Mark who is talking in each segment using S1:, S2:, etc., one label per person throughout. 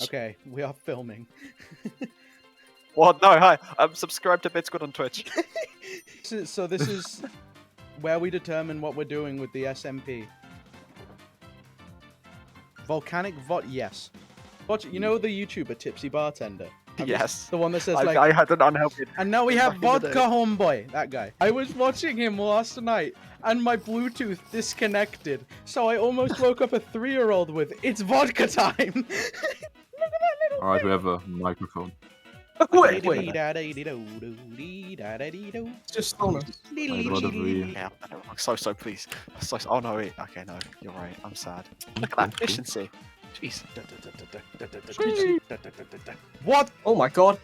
S1: Okay, we are filming.
S2: Well, no, hi. I'm subscribed to BitSquid on Twitch.
S1: So this is where we determine what we're doing with the SMP. Volcanic yes. Watch, you know the YouTuber Tipsy Bartender?
S2: Yes.
S1: The one that says
S2: I had an unhealthy.
S1: and now we have
S2: back in the
S1: Vodka Homeboy, that guy. I was watching him last night, and my Bluetooth disconnected, so I almost woke up a 3-year-old with, "It's vodka time!" Look at that little
S3: Alright, we have a microphone.
S4: Wait.
S1: It's
S4: just stoner.
S3: Wait, what have we...
S2: Yeah, so please. Oh no, wait. Okay, no, you're right. I'm sad. Look at that efficiency. Jeez.
S1: What?
S4: Oh my god.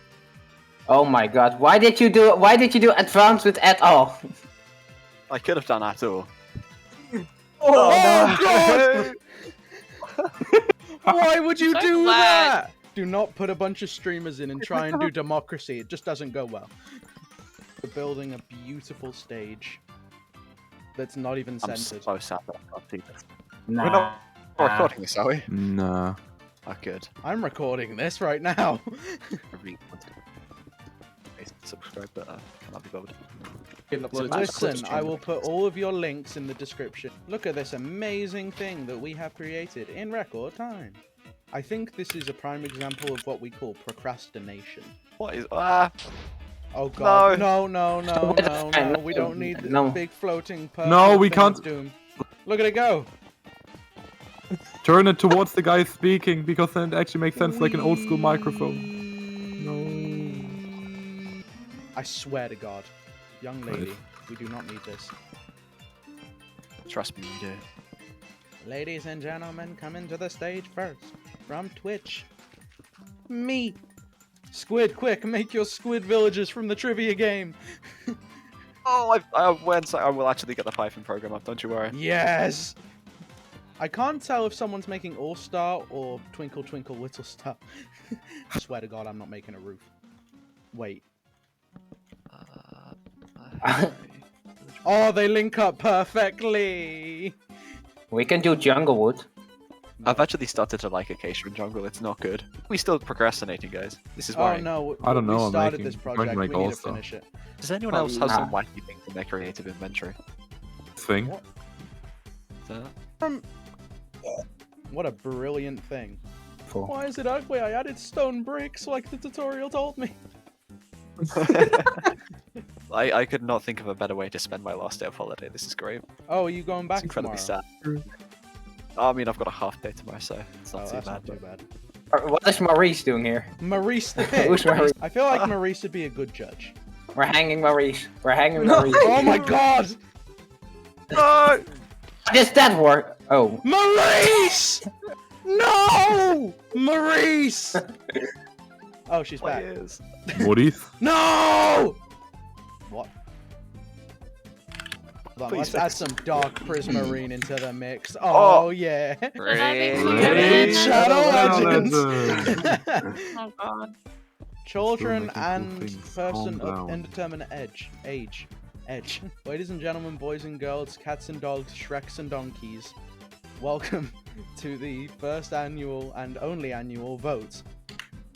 S5: Oh my god, why did you do advanced with at all?
S2: I could have done that all.
S1: Oh god! Why would you do that? Do not put a bunch of streamers in and try and do democracy. It just doesn't go well. We're building a beautiful stage that's not even
S2: I'm
S1: centered.
S2: so sad that I can't see this.
S5: Nah.
S2: We're not recording this, are we?
S3: Nah.
S2: Oh, good.
S1: I'm recording this right now.
S2: I really want to subscribe, but cannot be bothered.
S1: Listen, I will put all of your links in the description. Look at this amazing thing that we have created in record time. I think this is a prime example of what we call procrastination.
S2: What is
S1: Oh god.
S2: No.
S1: No. We don't need the
S5: No.
S1: big floating
S3: No, we
S1: thing of
S3: can't.
S1: doom. Look at it go.
S3: Turn it towards the guy speaking, because then it actually makes sense like an old school microphone.
S1: I swear to God. Young lady, we do not need this.
S2: Trust me, you do.
S1: Ladies and gentlemen, coming to the stage first. From Twitch. Me. Squid, quick, make your squid villagers from the trivia game.
S2: Oh, I will actually get the Python program up, don't you worry.
S1: Yes! I can't tell if someone's making All-Star or Twinkle Twinkle Little Star. I swear to God, I'm not making a roof. Wait. Oh, they link up perfectly!
S5: We can do Junglewood.
S2: I've actually started to like Acacia and Jungle, it's not good. We're still procrastinating, guys. This is
S1: Oh
S2: worrying.
S1: no,
S3: I don't know,
S1: we
S3: I'm
S1: started
S3: making-
S1: this
S3: I'm
S1: project,
S3: going
S1: we
S3: to
S1: need
S3: make
S1: to
S3: All-Star.
S1: finish it.
S2: Does anyone else have some wacky things in their creative inventory?
S3: Thing.
S1: What?
S2: That?
S1: What a brilliant thing.
S5: Cool.
S1: Why is it ugly? I added stone bricks like the tutorial told me.
S2: I could not think of a better way to spend my last day of holiday. This is great.
S1: Oh, are you going back
S2: It's incredibly
S1: tomorrow?
S2: sad. I mean, I've got a half day tomorrow, so it's not
S1: Oh,
S2: too
S1: that's
S2: bad.
S1: not too
S2: but-
S1: bad.
S5: What is Maurice doing here?
S1: Maurice the
S5: Who's
S1: Pig.
S5: Maurice?
S1: I feel like Maurice would be a good judge.
S5: We're hanging Maurice. We're hanging Maurice.
S1: Oh my God!
S2: No!
S5: Does that work? Oh.
S1: Maurice! No! Maurice! Oh, she's back.
S2: Players.
S3: Maurice?
S1: No! What? Hold on,
S2: Please
S1: let's add
S2: fix.
S1: some dark prismarine into the mix. Oh, yeah.
S3: Raid
S1: Shadow
S3: Legends.
S1: Legends!
S6: Oh god.
S1: Children
S3: Still making cool
S1: and
S3: things.
S1: person
S3: Calm
S1: of
S3: down.
S1: indeterminate age. Ladies and gentlemen, boys and girls, cats and dogs, Shreks and donkeys, welcome to the first annual and only annual vote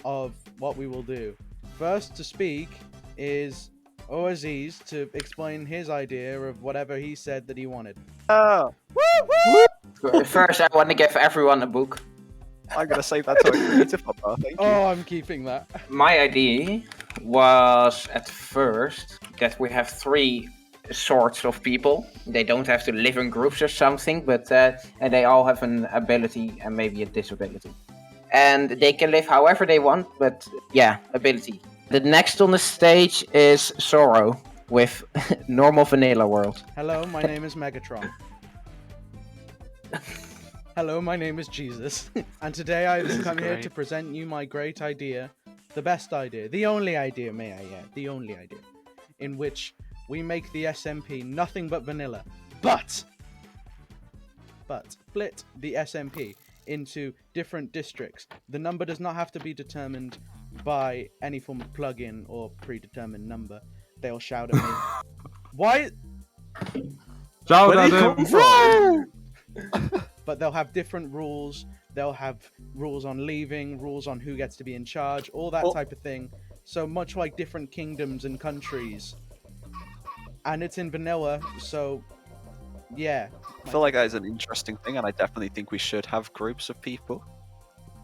S1: of what we will do. First to speak is Aziz to explain his idea of whatever he said that he wanted.
S2: Oh,
S5: First, I want to give everyone a book.
S2: I'm gonna save that to a creative hopper, thank you.
S1: Oh, I'm keeping that.
S5: My idea was at first that we have 3 sorts of people. They don't have to live in groups or something, but and they all have an ability and maybe a disability. And they can live however they want, but yeah, ability. The next on the stage is Sorrow with normal vanilla world.
S1: Hello, my name is Megatron. Hello, my name is Jesus. And today I have come here
S2: great.
S1: to present you my great idea. The best idea. The only idea, may I add. The only idea. In which we make the SMP nothing but vanilla. But split the SMP into different districts. The number does not have to be determined by any form of plugin or predetermined number. They'll shout at me. Why?
S3: Shout
S2: Where
S3: at
S2: did he
S3: him!
S2: come from?
S1: But they'll have different rules They'll have rules on leaving, rules on who gets to be in charge, all that type of thing. So much like different kingdoms and countries. And it's in vanilla, so yeah.
S2: I feel like that is an interesting thing, and I definitely think we should have groups of people.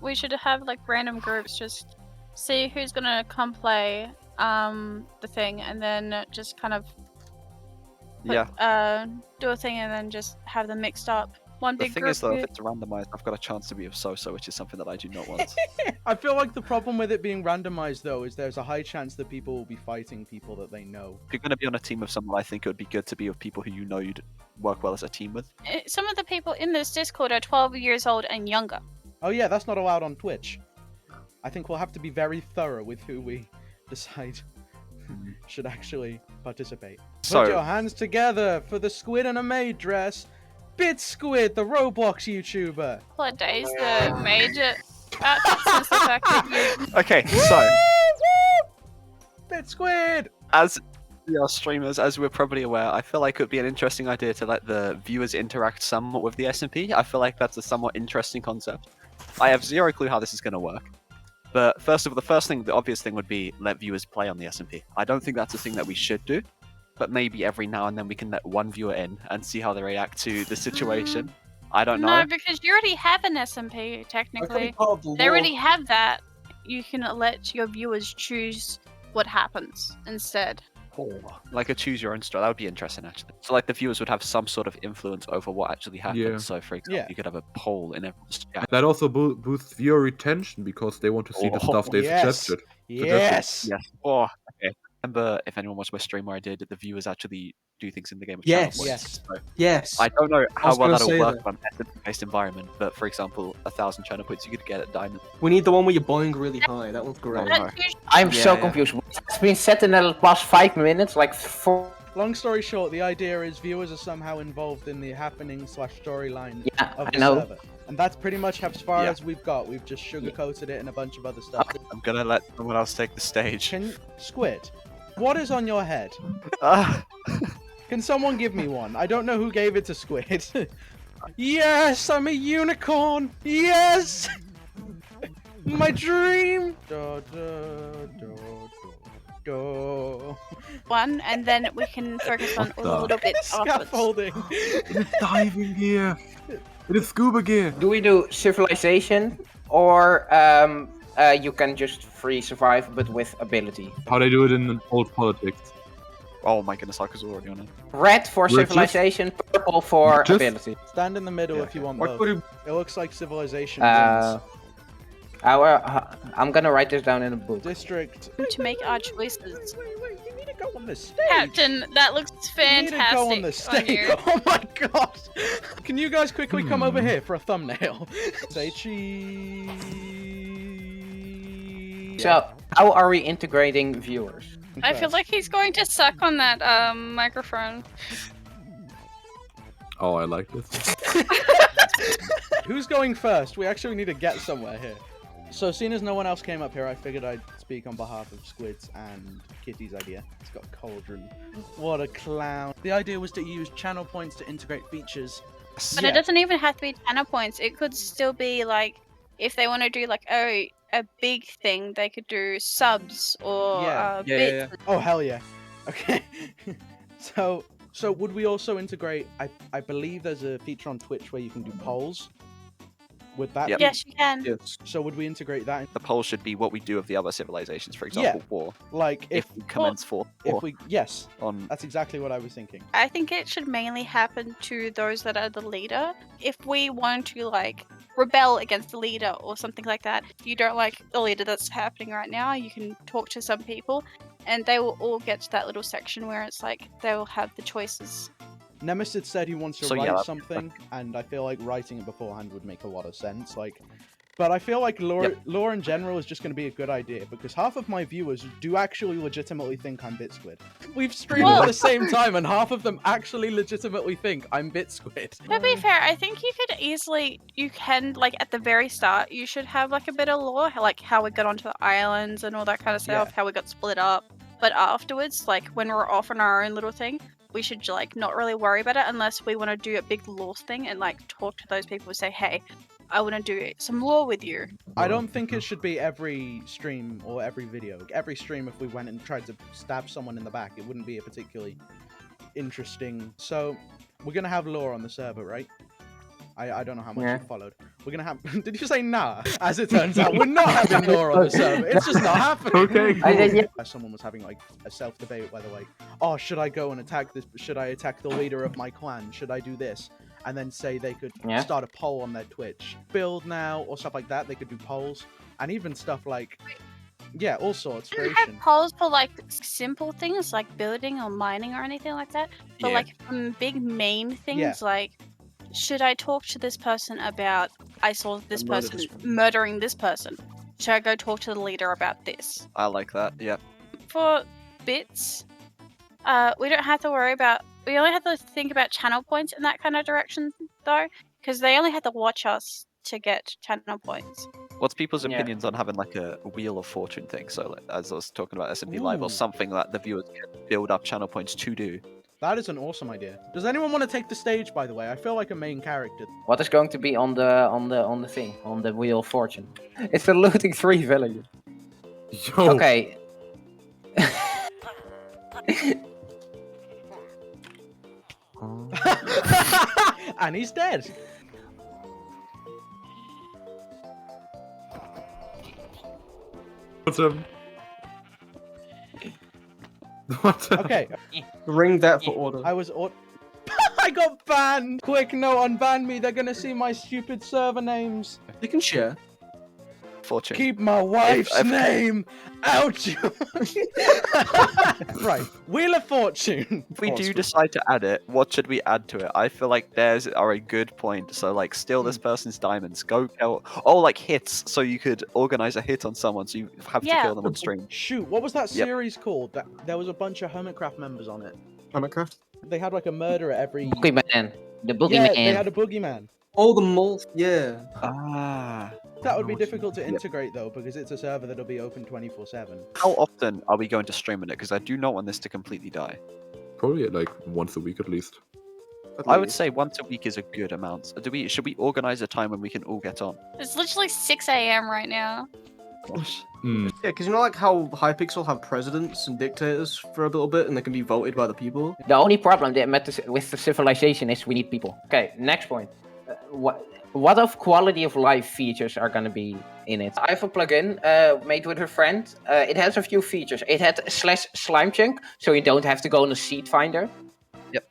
S4: We should have like random groups, just see who's gonna come play the thing, and then just kind of do a thing, and then just have them mixed up. One
S2: The
S4: big
S2: thing
S4: group.
S2: is, though, if it's randomized, I've got a chance to be with Soso, which is something that I do not want.
S1: I feel like the problem with it being randomized, though, is there's a high chance that people will be fighting people that they know.
S2: If you're going to be on a team with someone, I think it would be good to be with people who you know you'd work well as a team with.
S4: Some of the people in this Discord are 12 years old and younger.
S1: Oh yeah, that's not allowed on Twitch. I think we'll have to be very thorough with who we decide should actually participate.
S2: So-
S1: Put your hands together for the squid and a maid dress. Bit Squid, the Roblox YouTuber.
S4: What days the major since the fact that you...
S2: Okay, so
S1: Bit Squid.
S2: as we are streamers, as we're probably aware, I feel like it would be an interesting idea to let the viewers interact somewhat with the SMP. I feel like that's a somewhat interesting concept. I have zero clue how this is going to work. But first of all, the obvious thing would be let viewers play on the SMP. I don't think that's a thing that we should do, but maybe every now and then we can let one viewer in and see how they react to the situation. I don't know.
S4: No, because you already have an SMP, technically.
S6: They
S4: They already have that. You can let your viewers choose what happens instead.
S2: Like a choose your own story. That would be interesting, actually. So, like, the viewers would have some sort of influence over what actually happens.
S3: Yeah.
S2: So, for example,
S1: Yeah.
S2: you could have a poll in everyone's chat.
S3: That also boosts viewer retention because they want to see the stuff they
S1: yes.
S3: suggested.
S1: Yes.
S2: Yes. Oh, okay. Remember, if anyone watched my stream where I did, the viewers actually do things in the game with
S6: Yes.
S2: channel points.
S1: Yes.
S2: So
S6: Yes.
S2: I don't know how
S6: was
S2: well
S6: gonna
S2: that'll
S6: say
S2: work
S6: that.
S2: on an SMP-based environment, but for example, 1,000 channel points you could get at Diamond.
S6: We need the one where you're buying really high. That one's great.
S2: Oh,
S4: That's
S2: no.
S4: usually
S5: I'm so
S2: Yeah.
S5: confused. It's been set in the past 5 minutes, like 4.
S1: Long story short, the idea is viewers are somehow involved in the happening/storyline
S5: Yeah,
S1: of
S5: I
S1: the
S5: know.
S1: server. And that's pretty much as far
S2: Yeah.
S1: as we've got. We've just sugarcoated it and a bunch of other stuff.
S2: I'm gonna let someone else take the stage.
S1: Squid, what is on your head?
S2: Ah,
S1: Can someone give me one? I don't know who gave it to Squid. Yes, I'm a unicorn. Yes, my dream. Da, da, da, da, da.
S4: one, and then we can focus on
S3: What
S4: a
S3: the-
S4: little bit afterwards.
S1: Scaffolding.
S3: It is diving gear. It is scuba gear.
S5: Do we do civilization or you can just free survive but with ability?
S3: How they do it in old politics.
S2: oh my goodness, Arcas was already on it.
S5: Red for
S3: We're just-
S5: civilization, purple for
S3: just-
S5: ability.
S1: Stand in the middle
S2: Yeah,
S1: if you
S2: okay.
S1: want
S3: What
S1: both.
S3: would you...
S1: It looks like civilization
S5: Uh,
S1: wins.
S5: I'm gonna write this down in a book.
S1: District.
S4: To make our choices.
S1: Wait, you need to go on the stage.
S4: Captain, that looks
S1: You need to go on
S4: fantastic
S1: the
S4: on
S1: stage.
S4: you.
S1: Oh my god! Can you guys quickly come over here for a thumbnail? Say cheese.
S5: So, how are we integrating viewers?
S4: I feel like he's going to suck on that microphone.
S3: Oh, I like this.
S1: Who's going first? We actually need to get somewhere here. So, seeing as no one else came up here, I figured I'd speak on behalf of Squid's and Kitty's idea. It's got cauldron. What a clown. The idea was to use channel points to integrate features.
S4: But
S1: Yeah.
S4: it doesn't even have to be channel points. It could still be like, if they want to do like a big thing, they could do subs or
S1: Yeah.
S4: bits.
S1: Oh, hell yeah. Okay. So would we also integrate, I believe there's a feature on Twitch where you can do polls. Would that
S2: Yep.
S1: be-
S4: Yes, you can.
S6: Yes.
S1: So would we integrate that?
S2: The poll should be what we do of the other civilizations, for example, war.
S1: Like,
S2: If we commence for war
S1: yes,
S2: on
S1: that's exactly what I was thinking.
S4: I think it should mainly happen to those that are the leader. If we want to like rebel against the leader or something like that, if you don't like the leader that's happening right now, you can talk to some people and they will all get to that little section where it's like they will have the choices.
S1: Nemesis said he wants to
S2: So, yeah,
S1: write
S2: that'd be
S1: something, and I feel like writing it beforehand would make a lot of sense. Like, but I feel like lore in general is just going to be a good idea because half of my viewers do actually legitimately think I'm BitSquid. We've streamed
S4: Well-
S1: at the same time, and half of them actually legitimately think I'm BitSquid.
S4: To be fair, I think you can like at the very start, you should have like a bit of lore, like how we got onto the islands and all that kind of stuff,
S1: Yeah.
S4: how we got split up. But afterwards, like when we're off on our own little thing, we should like not really worry about it unless we want to do a big lore thing and like talk to those people and say, hey, I want to do some lore with you.
S1: I don't think it should be every stream or every video. Every stream, if we went and tried to stab someone in the back, it wouldn't be a particularly interesting. So we're gonna have lore on the server, right? I don't know how much
S5: Yeah.
S1: you followed. We're gonna have. Did you say nah? As it turns out, we're not having lore on the server. It's just not happening.
S3: Okay, cool.
S1: Someone was having like a self-debate whether like, oh, should I go and attack this? Should I attack the leader of my clan? Should I do this? And then say they could
S5: Yeah.
S1: start a poll on their Twitch, build now or stuff like that. They could do polls and even stuff like, yeah, all sorts.
S4: You have
S1: Creation.
S4: polls for like simple things like building or mining or anything like that. But
S2: Yeah.
S4: like big main things
S1: Yeah.
S4: like, should I talk to this person about I saw this
S6: Murder
S4: person
S6: this one.
S4: murdering this person? Should I go talk to the leader about this?
S2: I like that. Yeah.
S4: For bits, we don't have to worry about. We only have to think about channel points in that kind of direction though, because they only have to watch us to get channel points.
S2: What's people's
S5: Yeah.
S2: opinions on having like a Wheel of Fortune thing? So, like, as I was talking about SMP Live,
S1: Ooh.
S2: or something that the viewers can build up channel points to do.
S1: That is an awesome idea. Does anyone want to take the stage? By the way, I feel like a main character.
S5: What is going to be on the thing, on the Wheel of Fortune? It's the looting 3 villager.
S3: Yo.
S5: Okay.
S1: And he's dead.
S3: What's What?
S1: Okay,
S6: Ring that for order.
S1: I was. I got banned. Quick, no, unban me. They're gonna see my stupid server names.
S6: You can share.
S2: Fortune.
S1: Keep my wife's
S2: If-
S1: name out your... Right, Wheel of Fortune.
S2: If we do decide to add it, what should we add to it? I feel like theirs are a good point. So, like, steal this person's diamonds. Go kill. Oh, like hits. So you could organize a hit on someone. So you have to
S4: Yeah.
S2: kill them on stream.
S1: Shoot, what was that
S2: Yep.
S1: series called? That there was a bunch of Hermitcraft members on it.
S6: Minecraft.
S1: They had like a murderer every.
S5: Boogeyman. The Boogeyman.
S1: Yeah, they had a boogeyman.
S6: Oh, the mole. Yeah.
S2: Ah.
S1: That would be
S6: know what you
S1: difficult to
S2: Yep.
S1: integrate though, because it's a server that'll be open 24/7.
S2: How often are we going to stream in it? Because I do not want this to completely die.
S3: Probably like once a week at least.
S2: I would say once a week is a good amount. Should we organize a time when we can all get on?
S4: It's literally 6 a.m. right now.
S3: Hmm.
S6: Yeah, because you know, like how Hypixel have presidents and dictators for a little bit, and they can be voted by the people.
S5: The only problem with the civilization is we need people. Okay, next point. What of quality of life features are gonna be in it? I have a plugin made with a friend. It has a few features. It had /slime chunk, so you don't have to go on a seed finder.
S2: Yep.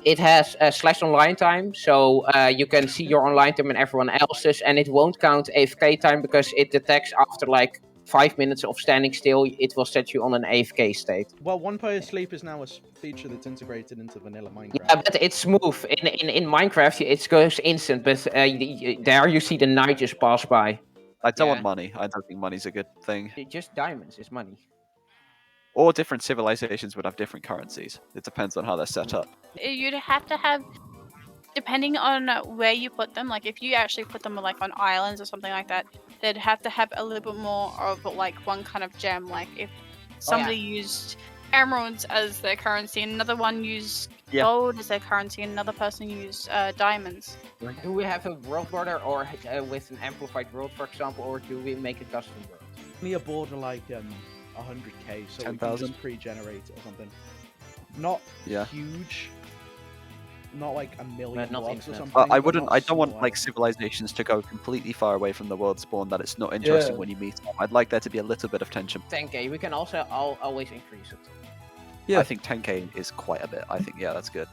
S5: It has /online time, so you can see your online time and everyone else's, and it won't count AFK time because it detects after like 5 minutes of standing still, it will set you on an AFK state.
S1: Well, one player sleep is now a feature that's integrated into vanilla Minecraft.
S5: Yeah, but it's smooth. In Minecraft, it goes instant, but there you see the night just pass by.
S2: I don't
S5: Yeah.
S2: want money. I don't think money's a good thing.
S5: Just diamonds is money.
S2: Or different civilizations would have different currencies. It depends on how they're set up.
S4: You'd have to have, depending on where you put them, like if you actually put them like on islands or something like that, they'd have to have a little bit more of like one kind of gem. Like if somebody used emeralds as their currency, and another one used
S2: Yeah.
S4: gold as their currency, and another person used diamonds.
S5: Do we have a world border or with an amplified world, for example, or do we make a custom world?
S1: Only a border like 100k, so we can
S2: 10,000?
S1: just pre-generate it or something. Not
S2: Yeah.
S1: huge. Not like a million
S5: But not
S1: blocks or
S5: infinite.
S1: something.
S2: I
S1: but
S2: wouldn't.
S1: not
S2: I don't want
S1: small
S2: like
S1: either.
S2: civilizations to go completely far away from the world spawn that it's not interesting
S6: Yeah.
S2: when you meet them. I'd like there to be a little bit of tension.
S5: 10k. We can also always increase it.
S6: Yeah.
S2: I think 10k is quite a bit. I think yeah, that's good.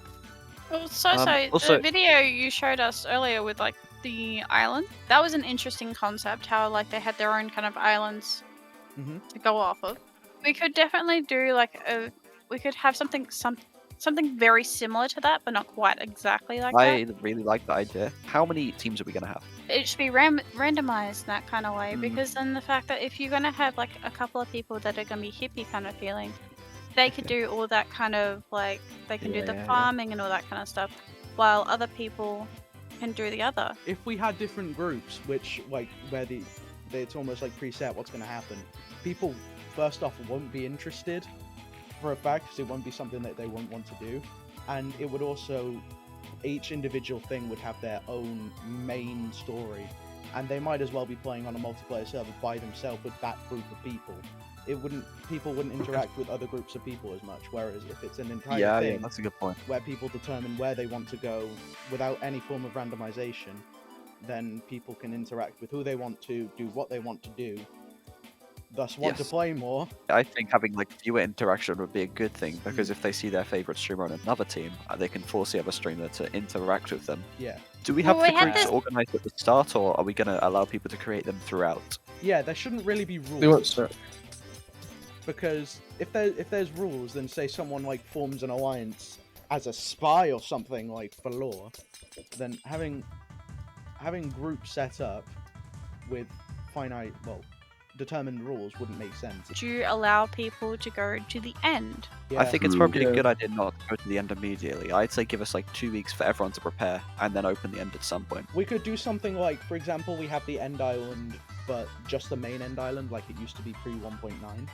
S4: Well,
S2: also-
S4: the video you showed us earlier with like the island, that was an interesting concept. How like they had their own kind of islands
S1: Mhm.
S4: to go off of. We could definitely do like we could have something very similar to that, but not quite exactly like
S2: I
S4: that.
S2: really like the idea. How many teams are we gonna have?
S4: It should be randomized in that kind of way,
S2: Mm.
S4: because then the fact that if you're gonna have like a couple of people that are gonna be hippie kind of feeling, they could do all that kind of like they can do the
S2: Yeah.
S4: farming and all that kind of stuff, while other people can do the other.
S1: If we had different groups, which like where it's almost like preset what's going to happen, people first off won't be interested for a fact, because it won't be something that they won't want to do, and it would also each individual thing would have their own main story, and they might as well be playing on a multiplayer server by themselves with that group of people. People wouldn't interact with other groups of people as much. Whereas if it's an entire
S2: Yeah,
S1: thing
S2: yeah, that's a good point.
S1: where people determine where they want to go without any form of randomization, then people can interact with who they want to, do what they want to do, thus want to
S2: Yes.
S1: play more.
S2: I think having like viewer interaction would be a good thing because if they see their favorite streamer on another team, they can force the other streamer to interact with them.
S1: Yeah.
S2: Do we
S4: Well,
S2: have
S4: we
S2: the
S4: had
S2: groups
S4: this-
S2: organized at the start, or are we going to allow people to create them throughout?
S1: Yeah, there shouldn't really be
S6: They won't
S1: rules.
S6: start.
S1: Because if there's rules, then say someone like forms an alliance as a spy or something like for lore, then having groups set up with finite, well, determined rules wouldn't make sense.
S4: Do you allow people to go to the end?
S1: Yeah.
S2: I think it's
S3: True.
S2: probably a
S6: Yeah.
S2: good idea not to go to the end immediately. I'd say give us like 2 weeks for everyone to prepare and then open the end at some point.
S1: We could do something like, for example, we have the end island, but just the main end island, like it used to be pre 1.9,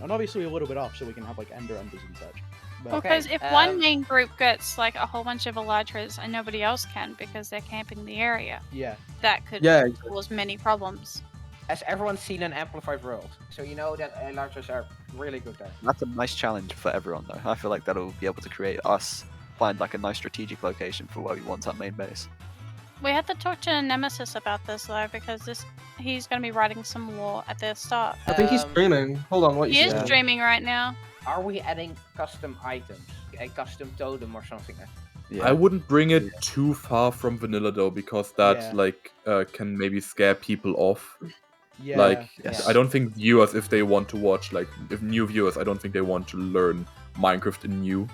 S1: and obviously a little bit off, so we can have like enders and such. But
S5: Okay,
S4: Because if one main group gets like a whole bunch of elytras and nobody else can because they're camping the area,
S1: yeah,
S4: that could
S6: Yeah,
S4: cause many problems.
S5: Has everyone seen an amplified world? So you know that elytras are really good there.
S2: That's a nice challenge for everyone, though. I feel like that'll be able to create us find like a nice strategic location for where we want our main base.
S4: We had to talk to Nemesis about this though, because he's going to be writing some lore at the start.
S6: I think he's streaming. Hold on, what
S4: He
S6: you
S4: is
S6: saying?
S4: streaming right now.
S5: Are we adding custom items? A custom totem or something?
S2: Yeah.
S3: I wouldn't bring it too far from vanilla though, because that
S1: Yeah.
S3: like can maybe scare people off.
S1: yeah,
S3: Like,
S2: Yes.
S3: I don't think viewers, if they want to watch, like, if new viewers, I don't think they want to learn Minecraft in new.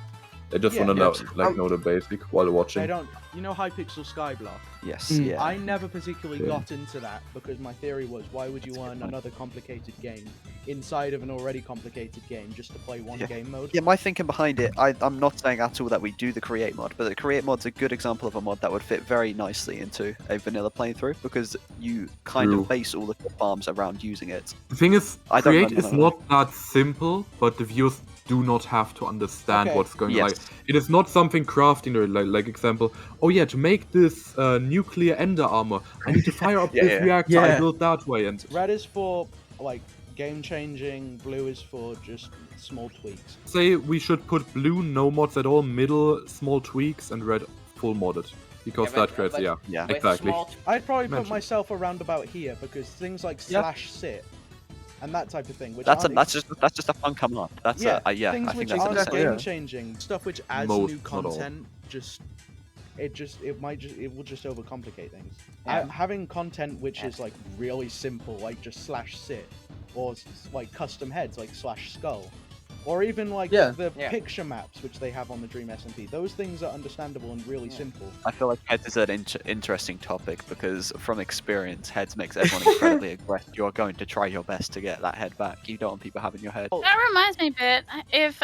S3: They just
S1: Yeah.
S3: want to
S2: Yeah.
S3: know, know the basic while watching.
S1: They don't, you know, Hypixel Skyblock.
S2: Yes.
S6: Mm.
S2: Yeah.
S1: I never particularly
S3: Yeah.
S1: got into that because my theory was, why would you
S2: That's a good
S1: learn
S2: point.
S1: another complicated game inside of an already complicated game just to play one
S2: Yeah.
S1: game mode?
S2: Yeah, my thinking behind it, I'm not saying at all that we do the create mod, but the create mod's a good example of a mod that would fit very nicely into a vanilla playthrough because you kind
S3: True.
S2: of base all of the farms around using it.
S3: The thing is,
S2: I don't
S3: create
S2: know,
S3: is
S2: no.
S3: not that simple, but the viewers do not have to understand
S1: Okay.
S3: what's going on.
S2: Yes.
S3: Like, it is not something crafting or like example. Oh yeah, to make this nuclear ender armor, I need to fire up
S2: Yeah,
S3: this
S2: yeah.
S3: reactor I
S6: Yeah.
S3: built that way, and
S1: Red is for like game changing, blue is for just small tweaks.
S3: say we should put blue no mods at all, middle small tweaks, and red full modded because
S5: Yeah, but-
S3: that creates
S5: but-
S3: yeah.
S2: Yeah.
S5: With
S3: Exactly.
S5: small
S1: I'd probably put
S3: Mention.
S1: myself around about here because things like
S3: Yeah.
S1: slash sit and that type of thing, which
S2: That's
S1: aren't
S2: that's just a fun command. That's
S1: yeah,
S2: yeah.
S1: things
S2: I think
S1: which
S2: that's
S1: aren't
S6: exactly,
S2: understandable.
S6: yeah.
S1: game changing, stuff which adds
S3: Most,
S1: new
S3: not all.
S1: content, it will just overcomplicate things.
S5: Yeah.
S1: Having content which is like really simple, like just slash sit, or like custom heads like slash skull, or even like
S6: Yeah.
S1: the
S5: Yeah.
S1: picture maps which they have on the Dream SMP. Those things are understandable and really simple.
S2: I feel like heads is an interesting topic because from experience, heads makes everyone incredibly aggressive. You're going to try your best to get that head back. You don't want people having your head.
S4: That reminds me, Bit. If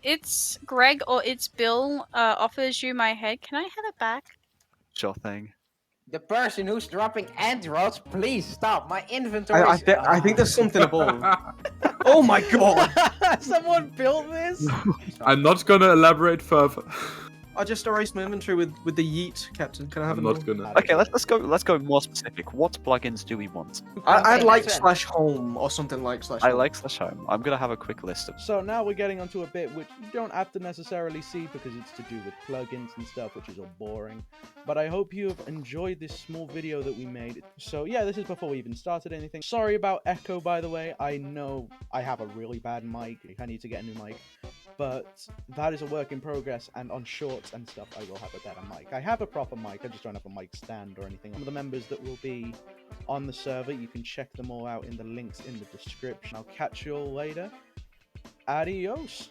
S4: it's Greg or it's Bill offers you my head, can I have it back?
S2: Sure thing.
S5: The person who's dropping androids, please stop. My inventory.
S6: I think there's something above. Oh my god!
S1: Someone built this?
S3: I'm not gonna elaborate further.
S6: I just erased my inventory with the yeet, Captain. Can I have
S3: I'm
S6: another?
S3: not gonna.
S2: Okay, let's go more specific. What plugins do we want?
S6: I'd
S5: Okay,
S6: like
S5: listen.
S6: slash home or something like slash.
S2: I
S6: home.
S2: like slash home. I'm gonna have a quick list of.
S1: So now we're getting onto a bit which you don't have to necessarily see because it's to do with plugins and stuff, which is all boring. But I hope you have enjoyed this small video that we made. So yeah, this is before we even started anything. Sorry about echo, by the way. I know I have a really bad mic. I need to get a new mic. But that is a work in progress, and on shorts and stuff, I will have a better mic. I have a proper mic, I just don't have a mic stand or anything. Some of the members that will be on the server, you can check them all out in the links in the description. I'll catch you all later. Adios.